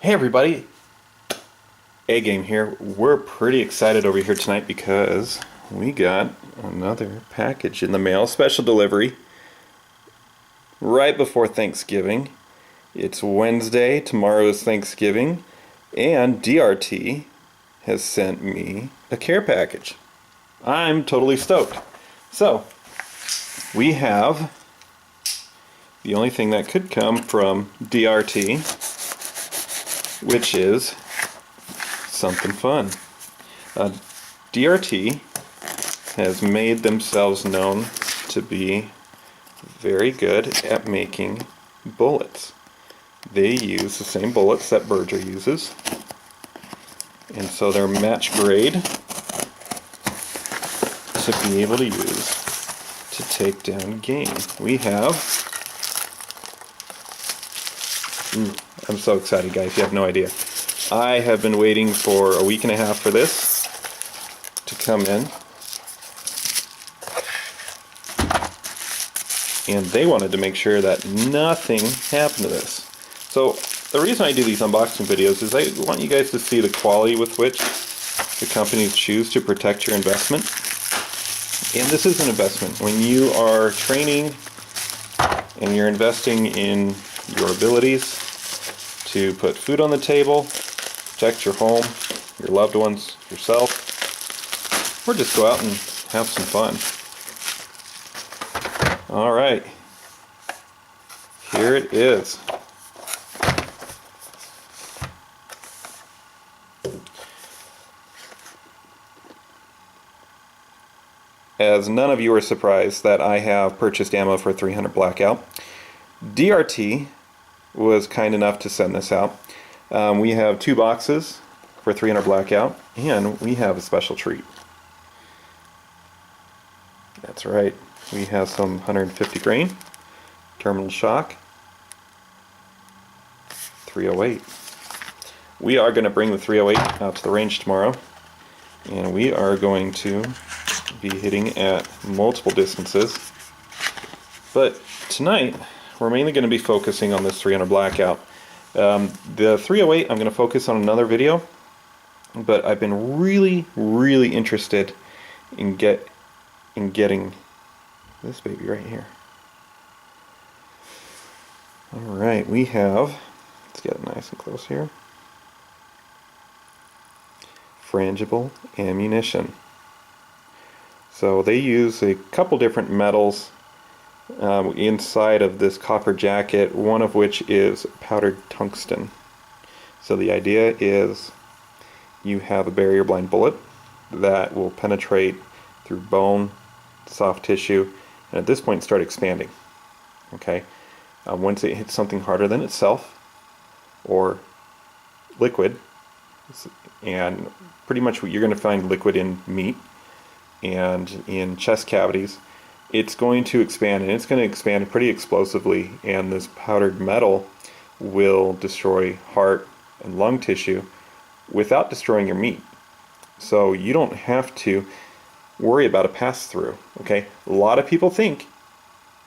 Hey everybody, A-Game here. We're pretty excited over here tonight because we got another package in the mail, special delivery, right before Thanksgiving. It's Wednesday, tomorrow is Thanksgiving, and DRT has sent me a care package. I'm totally stoked. So, we have the only thing that could come from DRT, which is something fun. DRT has made themselves known to be very good at making bullets. They use the same bullets that Berger uses, and so they're match grade to be able to use to take down game. We have I'm so excited, guys, you have no idea. I have been waiting for a week and a half for this to come in, and they wanted to make sure that nothing happened to this. So the reason I do these unboxing videos is I want you guys to see the quality with which the companies choose to protect your investment. And this is an investment. When you are training and you're investing in your abilities to put food on the table, protect your home, your loved ones, yourself, or just go out and have some fun. Alright, here it is. As none of you are surprised that I have purchased ammo for 300 Blackout, DRT was kind enough to send this out. We have 2 boxes for 300 Blackout, and we have a special treat. That's right, we have some 150 grain, terminal shock, 308. We are going to bring the 308 out to the range tomorrow, and we are going to be hitting at multiple distances. But tonight, we're mainly going to be focusing on this 300 Blackout. The 308, I'm going to focus on another video, but I've been really interested in getting this baby right here. Alright, we have, let's get it nice and close here, frangible ammunition. So they use a couple different metals inside of this copper jacket, one of which is powdered tungsten. So the idea is you have a barrier blind bullet that will penetrate through bone, soft tissue, and at this point start expanding. Okay, once it hits something harder than itself or liquid, and pretty much what you're going to find liquid in meat and in chest cavities, it's going to expand, and it's going to expand pretty explosively, and this powdered metal will destroy heart and lung tissue without destroying your meat. So you don't have to worry about a pass-through. Okay, a lot of people think,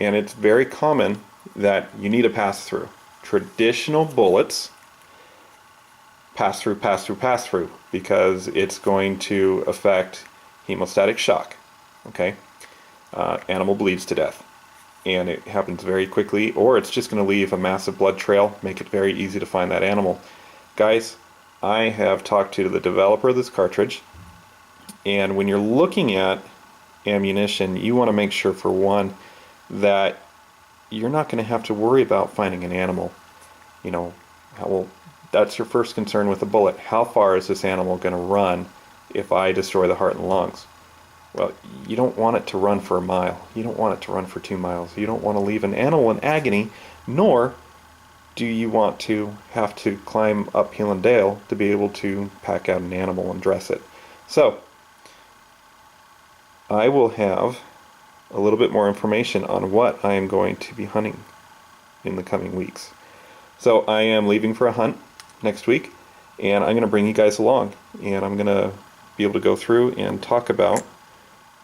and it's very common, that you need a pass-through. Traditional bullets pass through because it's going to affect hemostatic shock. Okay, animal bleeds to death, and it happens very quickly, or it's just going to leave a massive blood trail, make it very easy to find that animal. Guys, I have talked to the developer of this cartridge, and when you're looking at ammunition, you want to make sure, for one, that you're not going to have to worry about finding an animal. You know, that's your first concern with a bullet. How far is this animal going to run if I destroy the heart and lungs? Well, you don't want it to run for a mile. You don't want it to run for 2 miles. You don't want to leave an animal in agony, nor do you want to have to climb up hill and dale to be able to pack out an animal and dress it. So, I will have a little bit more information on what I am going to be hunting in the coming weeks. So I am leaving for a hunt next week, and I'm going to bring you guys along, and I'm going to be able to go through and talk about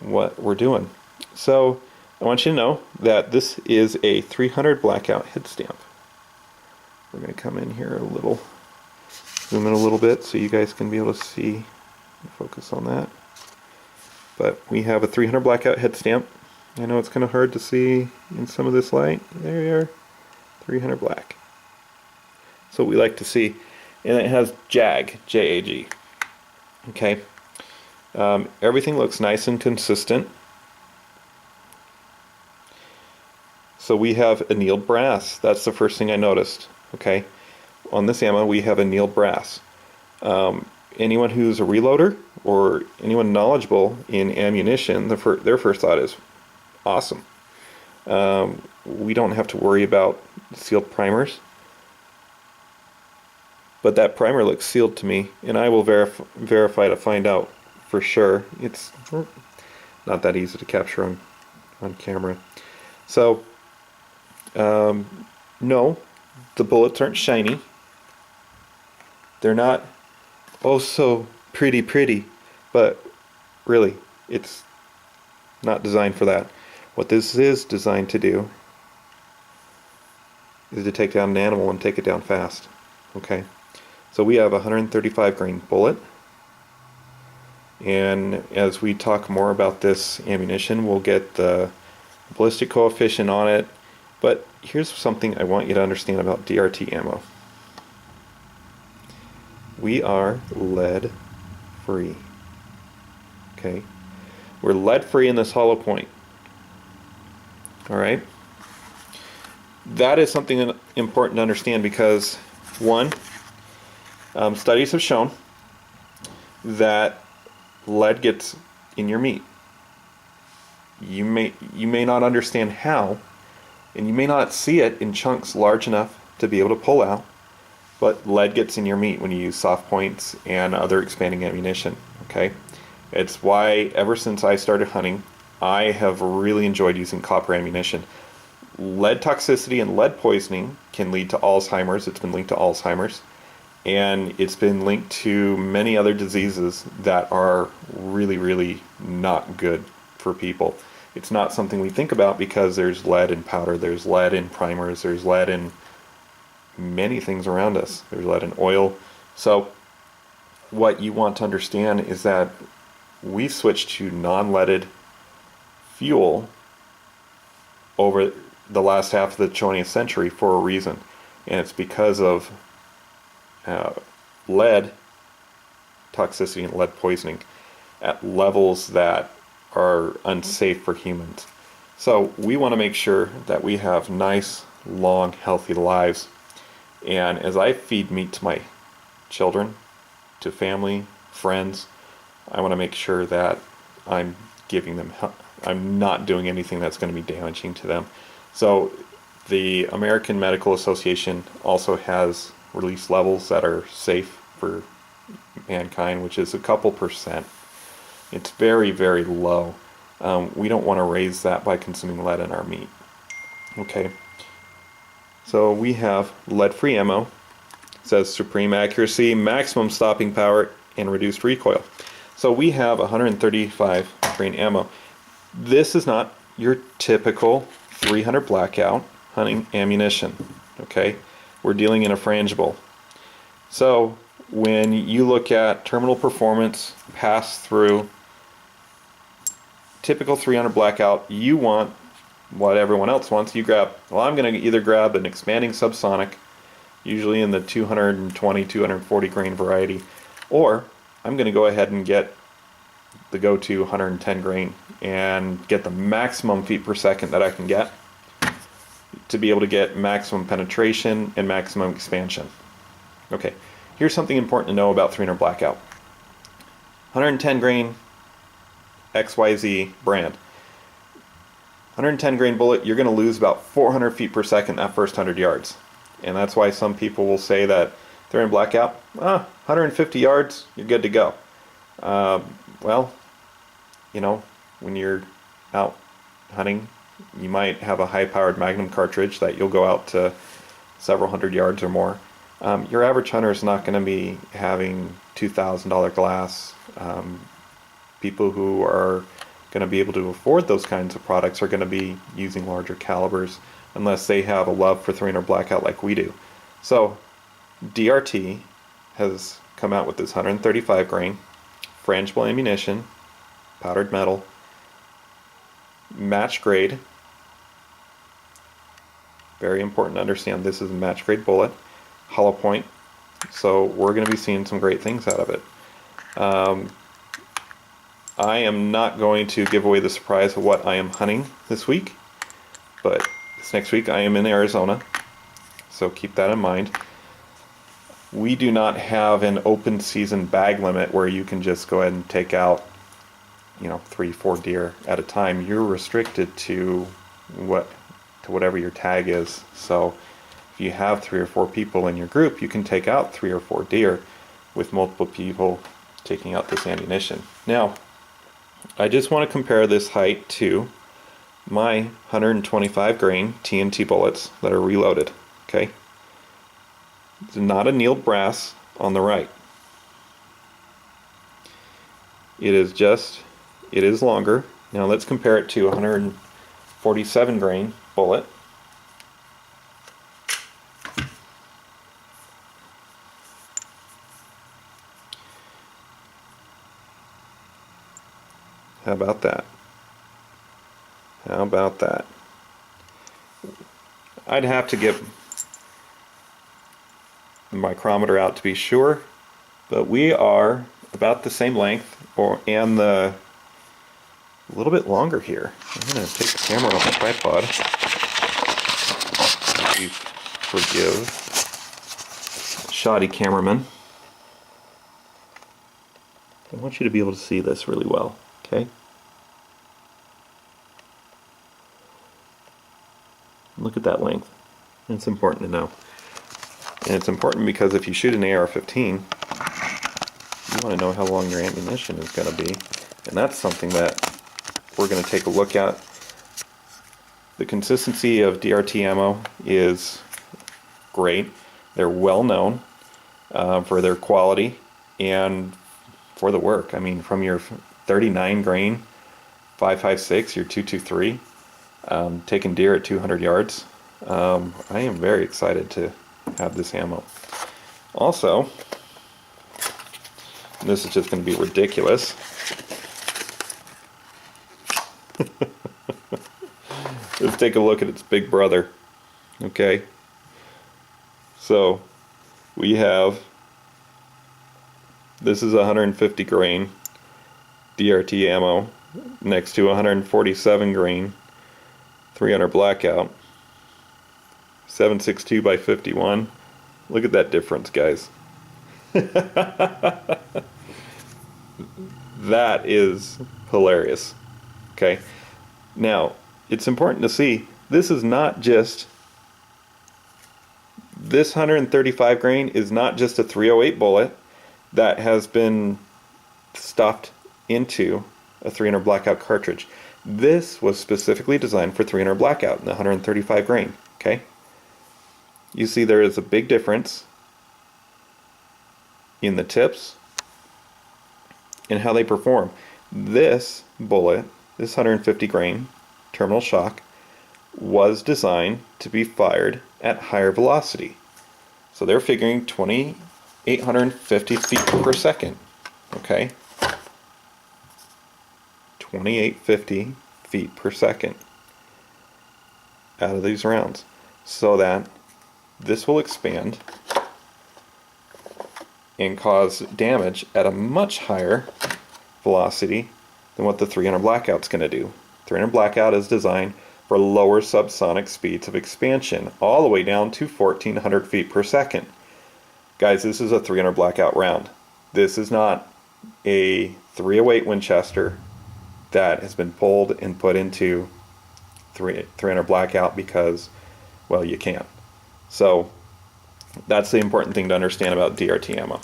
what we're doing. So I want you to know that this is a 300 Blackout head stamp. We're going to come in here a little zoom in a little bit so you guys can be able to see, focus on that. But we have a 300 Blackout head stamp. I know it's kind of hard to see in some of this light. There we are, 300 black. So what we like to see, and it has JAG, J-A-G. Okay, everything looks nice and consistent. So we have annealed brass. That's the first thing I noticed. Okay, on this ammo we have annealed brass. Anyone who's a reloader or anyone knowledgeable in ammunition, their first thought is, awesome. We don't have to worry about sealed primers. But that primer looks sealed to me, and I will verify to find out for sure. It's not that easy to capture on camera. So, no, the bullets aren't shiny. They're not, oh, so pretty, but really, it's not designed for that. What this is designed to do is to take down an animal and take it down fast. Okay, so we have a 135 grain bullet, and as we talk more about this ammunition, we'll get the ballistic coefficient on it. But here's something I want you to understand about DRT ammo. We are lead free. Okay, we're lead free in this hollow point. All right, that is something important to understand because, one, studies have shown that lead gets in your meat. You may not understand how, and you may not see it in chunks large enough to be able to pull out, but lead gets in your meat when you use soft points and other expanding ammunition. Okay, it's why ever since I started hunting, I have really enjoyed using copper ammunition. Lead toxicity and lead poisoning can lead to Alzheimer's. It's been linked to Alzheimer's, and it's been linked to many other diseases that are really not good for people. It's not something we think about because there's lead in powder, there's lead in primers, there's lead in many things around us. There's lead in oil. So what you want to understand is that we switched to non-leaded fuel over the last half of the 20th century for a reason, and it's because of lead toxicity and lead poisoning at levels that are unsafe for humans. So we want to make sure that we have nice, long, healthy lives. And as I feed meat to my children, to family, friends, I want to make sure that I'm giving them I'm not doing anything that's going to be damaging to them. So the American Medical Association also has release levels that are safe for mankind, which is a couple percent. It's very low. We don't want to raise that by consuming lead in our meat. Okay, so we have lead-free ammo. It says supreme accuracy, maximum stopping power, and reduced recoil. So we have 135 grain ammo. This is not your typical 300 Blackout hunting ammunition. Okay, we're dealing in a frangible. So when you look at terminal performance, pass through, typical 300 Blackout, you want what everyone else wants. You grab, well, I'm going to either grab an expanding subsonic, usually in the 220, 240 grain variety, or I'm going to go ahead and get the go-to 110 grain and get the maximum feet per second that I can get to be able to get maximum penetration and maximum expansion. Okay, here's something important to know about 300 Blackout. 110 grain XYZ brand. 110 grain bullet, you're going to lose about 400 feet per second that first 100 yards. And that's why some people will say that they're in Blackout, 150 yards, you're good to go. Well, you know, when you're out hunting, you might have a high-powered Magnum cartridge that you'll go out to several hundred yards or more. Your average hunter is not going to be having $2,000 glass. People who are going to be able to afford those kinds of products are going to be using larger calibers unless they have a love for 300 Blackout like we do. So DRT has come out with this 135 grain frangible ammunition, powdered metal, match grade. Very important to understand this is a match grade bullet, hollow point. So we're going to be seeing some great things out of it. I am not going to give away the surprise of what I am hunting this week, but this next week I am in Arizona, so keep that in mind. We do not have an open season bag limit where you can just go ahead and take out, 3-4 deer at a time. You're restricted to whatever your tag is. So if you have 3 or 4 people in your group, you can take out 3 or 4 deer with multiple people taking out this ammunition. Now, I just want to compare this height to my 125 grain TNT bullets that are reloaded. Okay, it's not annealed brass on the right. It is longer. Now let's compare it to a 147 grain bullet. How about that? How about that? I'd have to get the micrometer out to be sure, but we are about the same length, and a little bit longer here. I'm going to take the camera off the tripod. Please forgive shoddy cameraman. I want you to be able to see this really well, okay? Look at that length. It's important to know. And it's important because if you shoot an AR-15, you want to know how long your ammunition is going to be. And that's something that we're going to take a look at. The consistency of DRT ammo is great. They're well known for their quality and for the work. I mean, from your 39 grain 5.56, your 223, taking deer at 200 yards. I am very excited to have this ammo. Also, this is just going to be ridiculous. Let's take a look at its big brother. Okay, so we have, this is 150 grain DRT ammo next to 147 grain 300 Blackout 7.62 by 51. Look at that difference, guys. That is hilarious. Okay, now it's important to see this is not just, this 135 grain is not just a 308 bullet that has been stuffed into a 300 Blackout cartridge. This was specifically designed for 300 Blackout in the 135 grain. Okay, you see there is a big difference in the tips and how they perform. This bullet, this 150 grain terminal shock, was designed to be fired at higher velocity. So they're figuring 2,850 feet per second. Okay, 2,850 feet per second out of these rounds, so that this will expand and cause damage at a much higher velocity than what the 300 Blackout's going to do. 300 Blackout is designed for lower subsonic speeds of expansion, all the way down to 1,400 feet per second. Guys, this is a 300 Blackout round. This is not a 308 Winchester that has been pulled and put into 300 Blackout because, well, you can. So that's the important thing to understand about DRT ammo.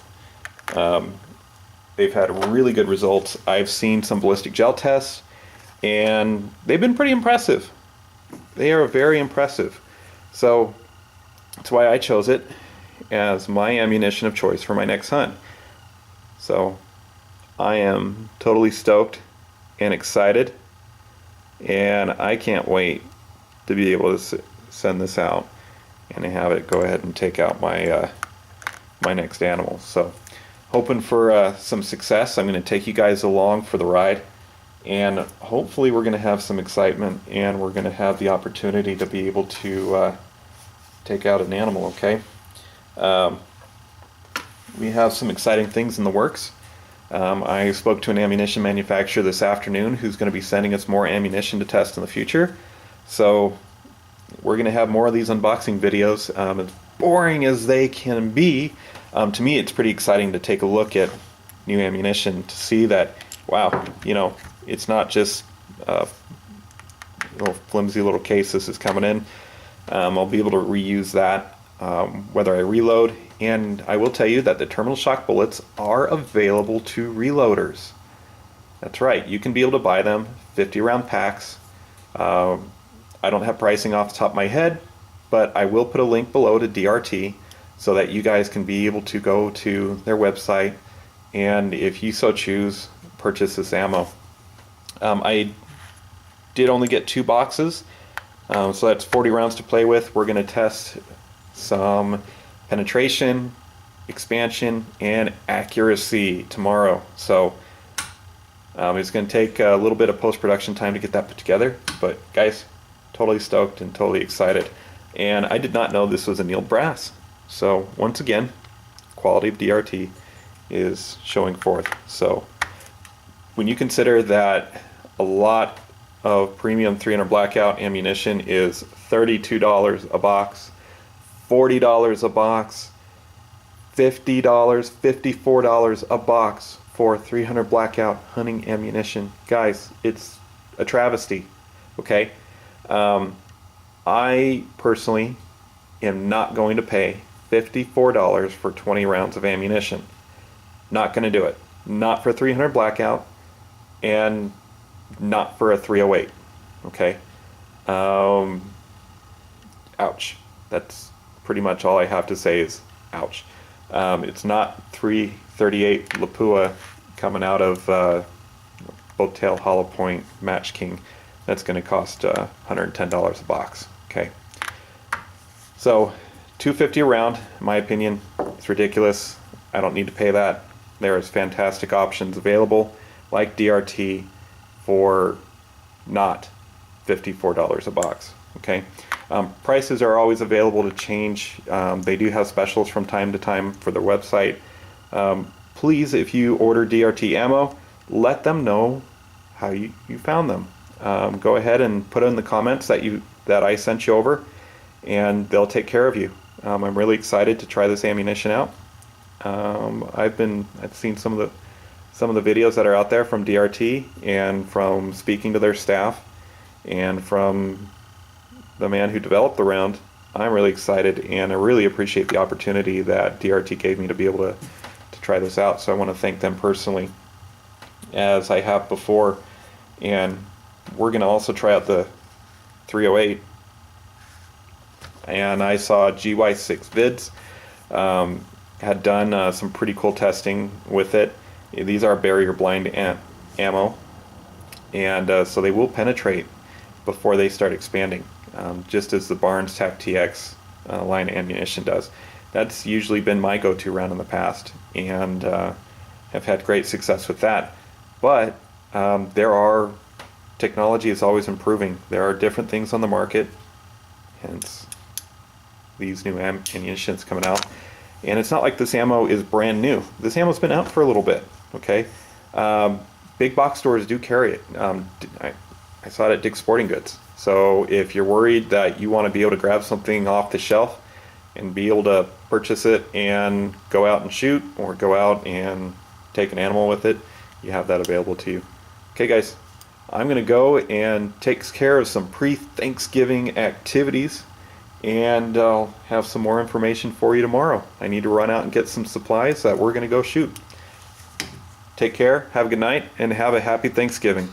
They've had really good results. I've seen some ballistic gel tests, and they've been pretty impressive. They are very impressive. So that's why I chose it as my ammunition of choice for my next hunt. So I am totally stoked and excited, and I can't wait to be able to send this out and have it go ahead and take out my my next animal. So hoping for some success. I'm going to take you guys along for the ride, and hopefully we're going to have some excitement, and we're going to have the opportunity to be able to take out an animal. Okay, we have some exciting things in the works. I spoke to an ammunition manufacturer this afternoon who's going to be sending us more ammunition to test in the future. So we're going to have more of these unboxing videos. As boring as they can be, to me it's pretty exciting to take a look at new ammunition, to see that, wow, you know, it's not just little flimsy little case this is coming in. I'll be able to reuse that whether I reload, and I will tell you that the terminal shock bullets are available to reloaders. That's right, you can be able to buy them 50 round packs. I don't have pricing off the top of my head, but I will put a link below to DRT so that you guys can be able to go to their website and, if you so choose, purchase this ammo. I did only get 2 boxes, so that's 40 rounds to play with. We're going to test some penetration, expansion, and accuracy tomorrow. So it's going to take a little bit of post-production time to get that put together, but guys, totally stoked and totally excited. And I did not know this was annealed brass. So once again, quality of DRT is showing forth. So when you consider that a lot of premium 300 Blackout ammunition is $32 a box, $40 a box, $50, $54 a box for 300 Blackout hunting ammunition. Guys, it's a travesty, okay? I personally am not going to pay $54 for 20 rounds of ammunition. Not going to do it. Not for 300 Blackout, and not for a 308, okay? Ouch. That's pretty much all I have to say is ouch. It's not 338 Lapua coming out of Bowtail Hollow Point Match King. That's going to cost $110 a box. Okay, so $250 a round, in my opinion, it's ridiculous. I don't need to pay that. There's fantastic options available, like DRT, for not $54 a box. Okay, prices are always available to change. They do have specials from time to time for their website. Please, if you order DRT ammo, let them know how you found them. Go ahead and put in the comments that I sent you over, and they'll take care of you. I'm really excited to try this ammunition out. I've seen some of the videos that are out there from DRT, and from speaking to their staff, and from the man who developed the round. I'm really excited, and I really appreciate the opportunity that DRT gave me to be able to try this out. So I want to thank them personally, as I have before. And we're going to also try out the 308. And I saw GY6 vids, had done some pretty cool testing with it. These are barrier blind ammo, and so they will penetrate before they start expanding, just as the Barnes TAC TX line ammunition does. That's usually been my go-to round in the past, and have had great success with that. But technology is always improving. There are different things on the market, hence these new ammunitions coming out. And it's not like this ammo is brand new. This ammo's been out for a little bit, okay? Big box stores do carry it. I saw it at Dick's Sporting Goods. So if you're worried that you want to be able to grab something off the shelf and be able to purchase it and go out and shoot, or go out and take an animal with it, you have that available to you. Okay guys, I'm going to go and take care of some pre-Thanksgiving activities, and I'll have some more information for you tomorrow. I need to run out and get some supplies that we're going to go shoot. Take care, have a good night, and have a happy Thanksgiving.